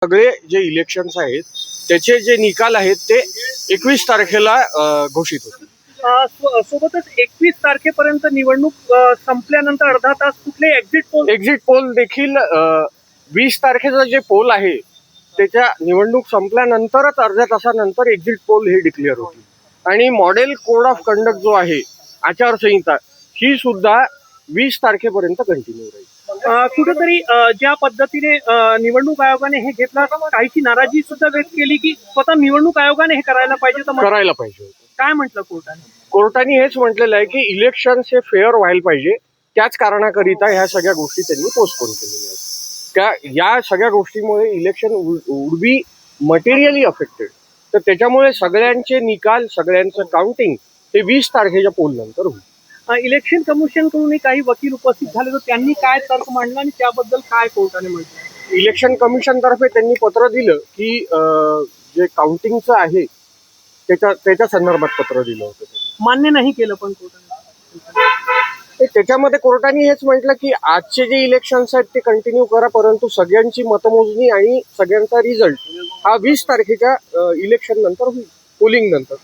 सगळे जे इलेक्शन्स आहेत त्याचे जे निकाल आहेत ते 21 तारखेला घोषित होतील. सोबतच 21 तारखेपर्यंत निवडणूक संपल्यानंतर अर्धा तास कुठले एक्झिट पोल देखील 20 तारखेचा जे पोल आहे त्याच्या निवडणूक संपल्यानंतरच अर्ध्या तासानंतर एक्झिट पोल हे डिक्लेअर होतील आणि मॉडेल कोड ऑफ कंडक्ट जो आहे आचारसंहिता ही सुद्धा 20 तारखेपर्यंत कंटिन्यू राहील. कुठेतरी ज्या पद्धतीने निवडणूक आयोगाने हे घेतला काहीची नाराजी सुद्धा व्यक्त केली की स्वतः निवडणूक आयोगाने हे करायला पाहिजे करायला पाहिजे. काय म्हटलं कोर्टाने हेच म्हटलेलं आहे की इलेक्शन हे फेअर व्हायला पाहिजे. त्याच कारणाकरिता ह्या सगळ्या गोष्टी त्यांनी पोस्टपोन केलेल्या आहेत. या सगळ्या गोष्टीमुळे election would be materially affected. तर त्याच्यामुळे सगळ्यांचे निकाल सगळ्यांचं काउंटिंग हे 20 तारखेच्या पोल नंतर होईल. इलेक्शन कमिशन कडून काही वकील उपस्थित झाले तर त्यांनी काय तर्क मांडला आणि त्याबद्दल काय कोर्टाने म्हटलं? इलेक्शन कमिशन तर्फे त्यांनी पत्र दिलं की जे काउंटिंगचं आहे त्याच्या संदर्भात पत्र दिलं होतं. मान्य नाही केलं पण कोर्टाने. त्याच्यामध्ये कोर्टाने हेच म्हटलं की आजचे जे इलेक्शन्स आहेत ते कंटिन्यू करा, परंतु सगळ्यांची मतमोजणी आणि सगळ्यांचा रिझल्ट हा 20 तारखेच्या इलेक्शन नंतर होईल, पोलिंग नंतर.